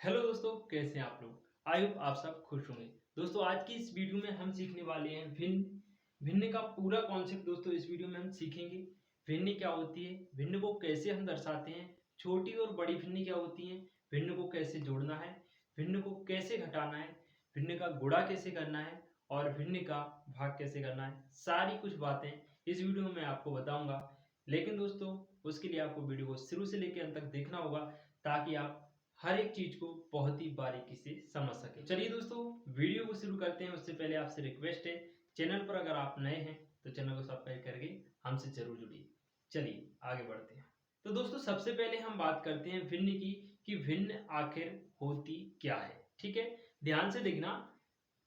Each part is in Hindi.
हेलो दोस्तों, कैसे हैं आप लोग। आई होप आप सब खुश होंगे। दोस्तों आज की इस वीडियो में हम सीखने वाले हैं भिन्न भिन्न का पूरा कॉन्सेप्ट। दोस्तों इस वीडियो में हम सीखेंगे भिन्न क्या होती है, भिन्न को कैसे हम दर्शाते हैं, छोटी और बड़ी भिन्न क्या होती हैं, भिन्न को कैसे जोड़ना है, भिन्न को कैसे घटाना है, भिन्न का गुणा कैसे करना है और भिन्न का भाग कैसे करना है। सारी कुछ बातें इस वीडियो में मैं आपको बताऊंगा। लेकिन दोस्तों उसके लिए आपको वीडियो को शुरू से लेकर अंत तक देखना होगा ताकि आप हर एक चीज को बहुत ही बारीकी से समझ सके। चलिए दोस्तों वीडियो को शुरू करते हैं। उससे पहले आपसे रिक्वेस्ट है, चैनल पर अगर आप नए हैं तो चैनल को सब्सक्राइब करके हमसे जरूर जुड़िए। चलिए आगे बढ़ते हैं। तो दोस्तों सबसे पहले हम बात करते हैं भिन्न की कि भिन्न आखिर होती क्या है। ठीक है, ध्यान से देखना।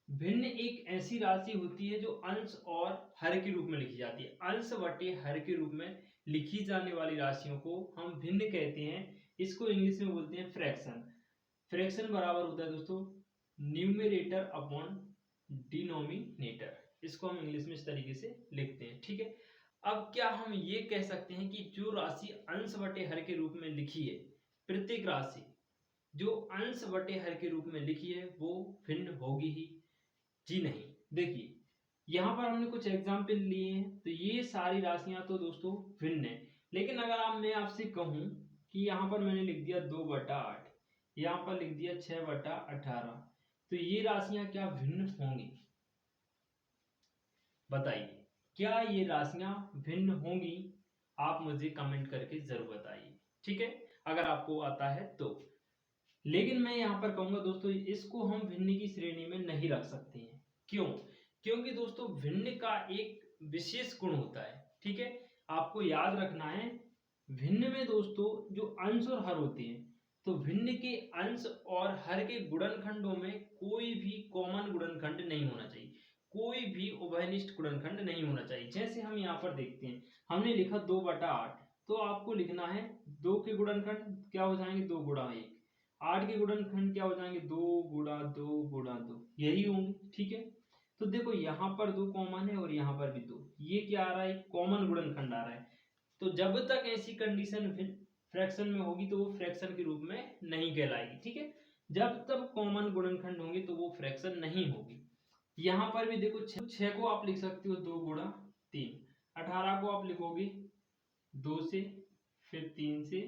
भिन्न एक ऐसी राशि होती है जो अंश और हर के रूप में लिखी जाती है। अंश बटे हर के रूप में लिखी जाने वाली राशियों को हम भिन्न कहते हैं। इसको इंग्लिश में बोलते हैं फ्रैक्शन। फ्रैक्शन बराबर होता है दोस्तों न्यूमरेटर अपॉन डिनोमिनेटर। इसको हम इंग्लिश में इस तरीके से लिखते हैं। ठीक है, अब क्या हम ये कह सकते हैं कि जो राशि अंश बटे हर के रूप में लिखी है, प्रत्येक राशि जो अंश बटे हर के रूप में लिखी है वो भिन्न होगी ही? जी नहीं। देखिए यहाँ पर हमने कुछ एग्जाम्पल लिए हैं, तो ये सारी राशियां तो दोस्तों भिन्न है। लेकिन अगर मैं आपसे कहूं कि यहाँ पर मैंने लिख दिया 2/8, यहाँ पर लिख दिया 6/18, तो ये राशियां क्या भिन्न होंगी? बताइए, क्या ये राशियां भिन्न होंगी? आप मुझे कमेंट करके जरूर बताइए। ठीक है, अगर आपको आता है तो। लेकिन मैं यहाँ पर कहूंगा दोस्तों इसको हम भिन्न की श्रेणी में नहीं रख सकते हैं। क्यों? क्योंकि दोस्तों भिन्न का एक विशेष गुण होता है। ठीक है, आपको याद रखना है भिन्न में दोस्तों जो अंश और हर होते हैं, तो भिन्न के अंश और हर के गुणनखंडों में कोई भी कॉमन गुणनखंड नहीं होना चाहिए, कोई भी उभयनिष्ठ गुणनखंड नहीं होना चाहिए। जैसे हम यहाँ पर देखते हैं, हमने लिखा 2/8, तो आपको लिखना है 2 के गुणनखंड क्या हो जाएंगे, 2 गुणा 1। 8 के गुणनखंड क्या हो जाएंगे, 2 गुणा 2 गुणा 2, यही होंगे। ठीक है, तो देखो यहाँ पर 2 कॉमन है और यहाँ पर भी 2, ये क्या आ रहा है, कॉमन गुणनखंड आ रहा है। तो जब तक ऐसी कंडीशन फ्रैक्शन में होगी तो वो फ्रैक्शन के रूप में नहीं कहलाएगी। ठीक है, जब तक कॉमन गुणनखंड होंगे तो वो फ्रैक्शन नहीं होगी। यहाँ पर भी देखो 6 को आप लिख सकते हो 2 गुणा 3, 18 को आप लिखोगे 2 से, फिर 3 से,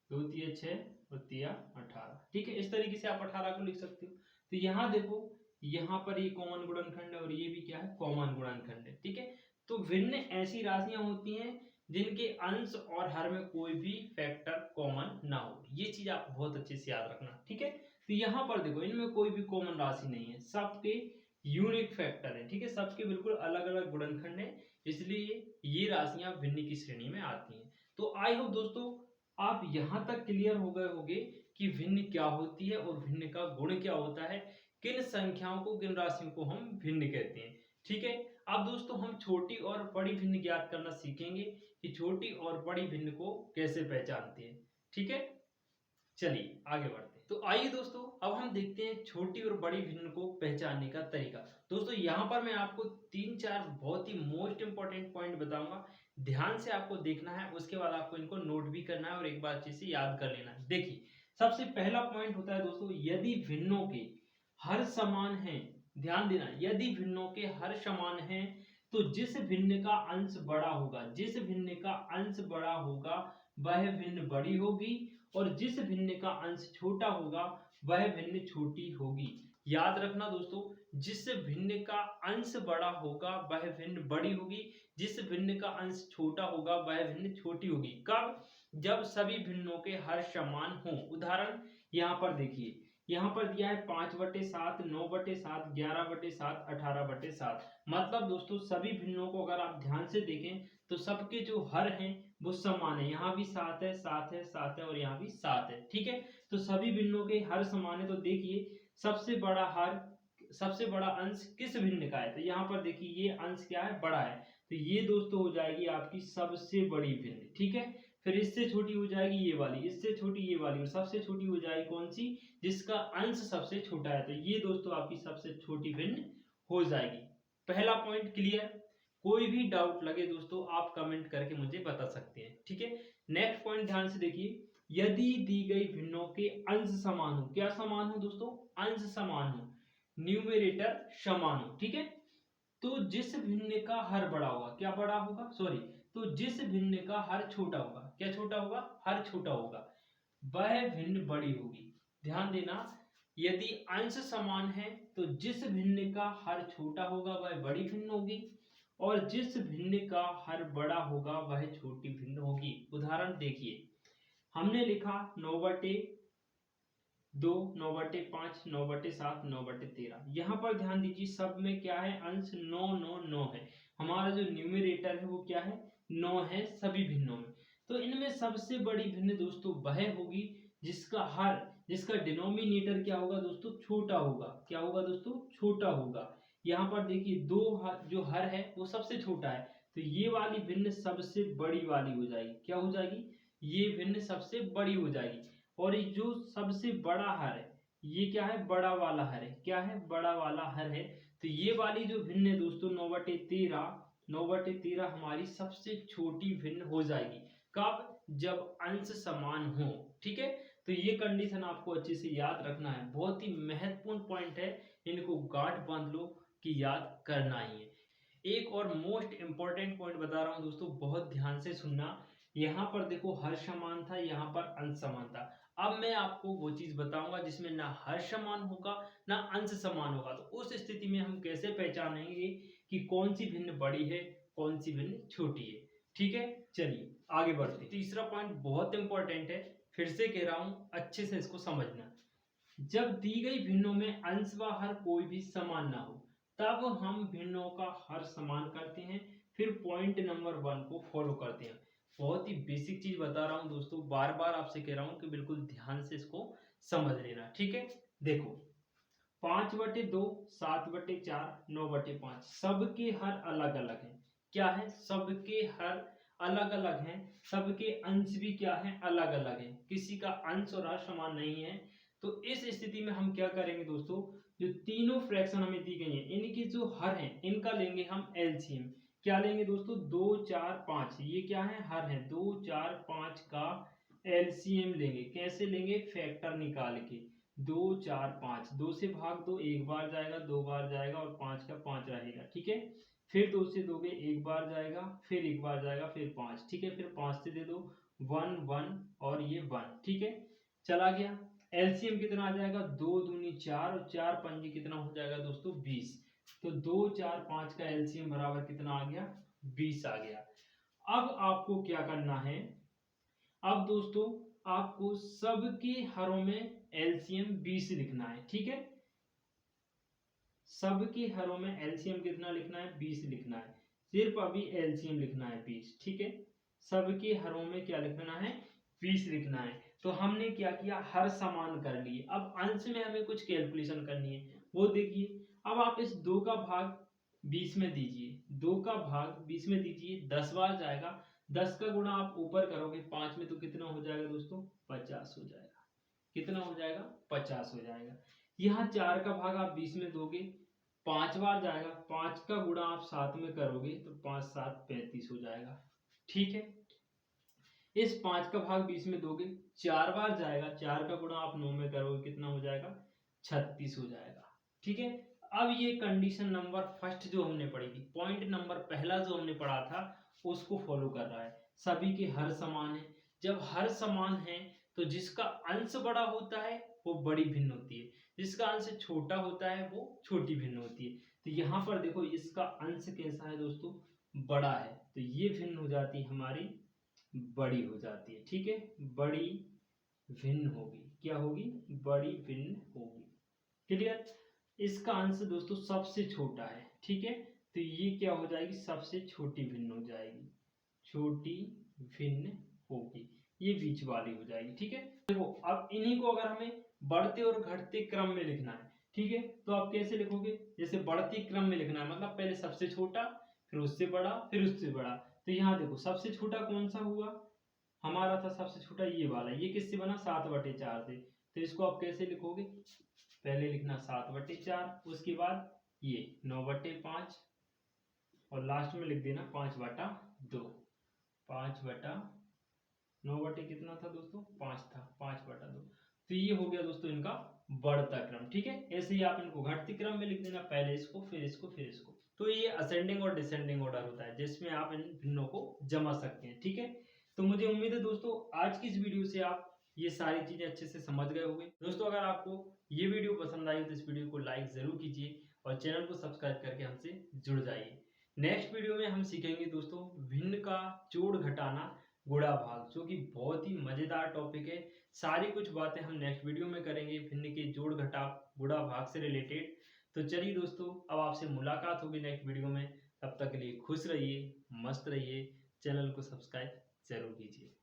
2 तिया 6 और तिया 18। ठीक है, इस तरीके से आप 18 को लिख सकते हो। तो यहाँ देखो, यहाँ पर ये कॉमन गुणनखंड है और ये भी क्या है, कॉमन गुणनखंड है। ठीक है, तो भिन्न ऐसी राशियां होती हैं जिनके अंश और हर में कोई भी फैक्टर कॉमन ना हो। ये चीज आप बहुत अच्छे से याद रखना। ठीक है, तो यहाँ पर देखो इनमें कोई भी कॉमन राशि नहीं है, सबके यूनिक फैक्टर है। ठीक है, सबके बिल्कुल अलग अलग गुणनखंड है, इसलिए ये राशियां भिन्न की श्रेणी में आती हैं। तो आई होप दोस्तों आप यहां तक क्लियर हो गए होंगे कि भिन्न क्या होती है और भिन्न का गुण क्या होता है, किन संख्याओं को, किन राशियों को हम भिन्न कहते हैं। ठीक है, अब दोस्तों हम छोटी और बड़ी भिन्न ज्ञात करना सीखेंगे कि छोटी और बड़ी भिन्न को कैसे पहचानते हैं। ठीक है, चलिए आगे बढ़ते हैं। तो आइए दोस्तों अब हम देखते हैं छोटी और बड़ी भिन्न को पहचानने का तरीका। दोस्तों यहाँ पर मैं आपको 3-4 बहुत ही मोस्ट इंपॉर्टेंट पॉइंट बताऊंगा, ध्यान से आपको देखना है, उसके बाद आपको इनको नोट भी करना है और एक बार अच्छे से याद कर लेना है। देखिए सबसे पहला पॉइंट होता है दोस्तों, यदि भिन्नों के हर समान है, ध्यान देना, यदि भिन्नों के हर समान है तो जिस भिन्न का अंश बड़ा होगा, जिस भिन्न का अंश बड़ा होगा वह भिन्न बड़ी होगी और जिस भिन्न का अंश छोटा होगा वह भिन्न छोटी होगी। याद रखना दोस्तों, जिस भिन्न का अंश बड़ा होगा वह भिन्न बड़ी होगी, जिस भिन्न का अंश छोटा होगा वह भिन्न छोटी होगी। कब? जब सभी भिन्नों के हर समान हो। उदाहरण यहाँ पर देखिए, यहाँ पर दिया है 5/7, 9/7, 11/7, 18/7। मतलब दोस्तों सभी भिन्नों को अगर आप ध्यान से देखें तो सबके जो हर हैं वो समान है। यहाँ भी 7 है, 7 है, 7 है और यहाँ भी 7 है। ठीक है, तो सभी भिन्नों के हर समान है। तो देखिए सबसे बड़ा हर, सबसे बड़ा अंश किस भिन्न का है, तो यहाँ पर देखिए ये अंश क्या है, बड़ा है, तो ये दोस्तों हो जाएगी आपकी सबसे बड़ी भिन्न। ठीक है, फिर इससे छोटी हो जाएगी ये वाली, इससे छोटी ये वाली, और सबसे छोटी हो जाएगी कौन सी, जिसका अंश सबसे छोटा है, तो ये दोस्तों आपकी सबसे छोटी भिन्न हो जाएगी। पहला पॉइंट क्लियर? कोई भी डाउट लगे दोस्तों आप कमेंट करके मुझे बता सकते हैं। ठीक है, नेक्स्ट पॉइंट ध्यान से देखिए, यदि दी गई भिन्नों के अंश समान हो। क्या समान हो दोस्तों? अंश समान हो, न्यूमेरेटर समान हो। ठीक है, तो जिस भिन्न का हर बड़ा होगा, क्या बड़ा होगा, सॉरी, तो जिस भिन्न का हर छोटा होगा, क्या छोटा होगा, हर छोटा होगा, वह भिन्न बड़ी होगी। ध्यान देना, यदि अंश समान है तो जिस भिन्न का हर छोटा होगा वह बड़ी भिन्न होगी, और जिस भिन्न का हर बड़ा होगा वह छोटी भिन्न होगी। उदाहरण देखिए, हमने लिखा 9/2, 9/5, 9/7, 9/13। यहाँ पर ध्यान दीजिए, सब में क्या है, अंश 9 9 9 है। हमारा जो न्यूमरेटर है वो क्या है, 9 है सभी भिन्नों में। तो इनमें सबसे बड़ी भिन्न दोस्तों वह होगी जिसका डिनोमिनेटर क्या होगा दोस्तों, छोटा होगा। क्या होगा दोस्तों, छोटा होगा। यहाँ पर देखिए, जो हर है वो सबसे छोटा है, तो ये वाली भिन्न सबसे बड़ी वाली हो जाएगी। क्या हो जाएगी, ये भिन्न सबसे बड़ी हो जाएगी। और ये जो सबसे बड़ा हर है, ये क्या है, बड़ा वाला हर है। क्या है, बड़ा वाला हर है। तो ये वाली जो भिन्न है दोस्तों 9/13, 9/13 हमारी सबसे छोटी भिन्न हो जाएगी। कब, जब अंश समान हो। ठीक है, तो ये कंडीशन आपको अच्छे से याद रखना है, बहुत ही महत्वपूर्ण पॉइंट है, इनको गांठ बांध लो कि याद करना ही है। एक और मोस्ट इंपॉर्टेंट पॉइंट बता रहा हूं दोस्तों, बहुत ध्यान से सुनना। यहाँ पर देखो हर समान था, यहाँ पर अंश समान था। अब मैं आपको वो चीज बताऊंगा जिसमें ना हर समान होगा ना अंश समान होगा। तो उस स्थिति में हम कैसे पहचानेंगे कि कौन सी भिन्न बड़ी है, कौन सी भिन्न छोटी है। ठीक है, चलिए आगे बढ़ते हैं। तीसरा पॉइंट बहुत इंपॉर्टेंट है, फिर से कह रहा हूं, अच्छे से इसको समझना। जब दी गई भिन्नों में अंश व हर कोई भी समान ना हो, तब हम भिन्नों का हर समान करते हैं, फिर पॉइंट नंबर 1 को फॉलो करते हैं। बहुत ही बेसिक चीज बता रहा हूं दोस्तों, बार बार आपसे कह रहा हूं कि बिल्कुल ध्यान से इसको समझ लेना। ठीक है, देखो 5/2, 7/4, 9/5 सबके हर अलग अलग है। क्या है, सबके हर अलग अलग हैं, सबके अंश भी क्या है, अलग अलग हैं, किसी का अंश और हर समान नहीं है। तो इस स्थिति में हम क्या करेंगे दोस्तों, जो तीनों फ्रैक्शन हमें दी गई हैं इनकी जो हर हैं इनका लेंगे हम एलसीएम। क्या लेंगे दोस्तों, 2 4 5, ये क्या है, हर है, 2 4 5 का एलसीएम लेंगे। कैसे लेंगे, फैक्टर निकाल के। 2 4 5, 2 से भाग दो, एक बार जाएगा, दो बार जाएगा, और 5 का 5 रहेगा। ठीक है, फिर 2 से दोगे, एक बार जाएगा, फिर एक बार जाएगा, फिर 5। ठीक है, फिर 5 से दे दो, 1 1 और ये 1। ठीक है, चला गया। एलसीएम कितना आ जाएगा, 2 दूनी 4 और 4 पंजी कितना हो जाएगा दोस्तों, 20। तो 2 4 5 का एलसीएम बराबर कितना आ गया, 20 आ गया। अब आपको क्या करना है, अब दोस्तों आपको सबके हरों में एलसीएम 20 लिखना है। ठीक है, सबके हरों में एलसीएम कितना लिखना है, 20 लिखना है। सिर्फ अभी एलसीएम लिखना है 20। ठीक है, सबके हरों में क्या लिखना है, 20 लिखना है। तो हमने क्या किया, हर समान कर लिए। अब अंश में हमें कुछ कैलकुलेशन करनी है, वो देखिए। अब आप इस 2 का भाग 20 में दीजिए, 2 का भाग 20 में दीजिए, 10 बार जाएगा। 10 का गुणा आप ऊपर करोगे 5 में तो कितना हो जाएगा दोस्तों, 50 हो जाएगा। कितना हो जाएगा, 50 हो जाएगा। यहाँ 4 का भाग आप 20 में दोगे, 5 बार जाएगा, 5 का गुणा आप 7 में करोगे तो 5 7 35 हो जाएगा। ठीक है, इस 5 का भाग 20 में दोगे, 4 बार जाएगा, 4 का गुणा आप 9 में करोगे, कितना हो जाएगा, 36 हो जाएगा। ठीक है, अब ये कंडीशन नंबर फर्स्ट जो हमने पढ़ी थी, पॉइंट नंबर पहला जो हमने पढ़ा था उसको फॉलो कर रहा है। सभी के हर समान है, जब हर समान है तो जिसका अंश बड़ा होता है वो बड़ी भिन्न होती है, जिसका अंश छोटा होता है वो छोटी भिन्न होती है। तो यहाँ पर देखो इसका अंश कैसा है दोस्तों, बड़ा है, तो ये भिन्न हो जाती है हमारी, बड़ी हो जाती है। ठीक है, बड़ी भिन्न होगी, क्या होगी, बड़ी भिन्न होगी। क्लियर, इसका अंश दोस्तों सबसे छोटा है। ठीक है, तो ये क्या हो जाएगी, सबसे छोटी भिन्न हो जाएगी, छोटी भिन्न होगी, ये बीच वाली हो जाएगी। ठीक है, देखो अब इन्हीं को अगर हमें बढ़ते और घटते क्रम में लिखना है, ठीक है, तो आप कैसे लिखोगे, जैसे बढ़ते क्रम में लिखना है, मतलब पहले सबसे छोटा, फिर उससे बड़ा, फिर उससे बड़ा। तो यहाँ देखो सबसे छोटा कौन सा हुआ, हमारा था सबसे छोटा ये वाला, ये किससे बना, 7/4 से। तो इसको आप कैसे लिखोगे, पहले लिखना 7/4, उसके बाद ये 9/5 और लास्ट में लिख देना 5/2, 5/2। 9 बटे कितना था दोस्तों, 5 था, 5/2। तो ये हो गया दोस्तों इनका बढ़ता क्रम। ठीक है, ऐसे ही आप इनको घटती क्रम में लिख देना, पहले इसको फिर इसको फिर इसको। तो ये असेंडिंग और डिसेंडिंग ऑर्डर होता है जिसमें आप इन भिन्नों को जमा सकते हैं। ठीक है, तो मुझे उम्मीद है दोस्तों आज की इस वीडियो से आप ये सारी चीजें अच्छे से समझ गए होंगे। दोस्तों अगर आपको ये वीडियो पसंद आई तो इस वीडियो को लाइक जरूर कीजिए और चैनल को सब्सक्राइब करके हमसे जुड़ जाइए। नेक्स्ट वीडियो में हम सीखेंगे दोस्तों भिन्न का जोड़ घटाना गुणा भाग, जो कि बहुत ही मजेदार टॉपिक है। सारी कुछ बातें हम नेक्स्ट वीडियो में करेंगे भिन्न के जोड़ घटाव गुणा भाग से रिलेटेड। तो चलिए दोस्तों अब आपसे मुलाकात होगी नेक्स्ट वीडियो में। तब तक के लिए खुश रहिए, मस्त रहिए, चैनल को सब्सक्राइब जरूर कीजिए।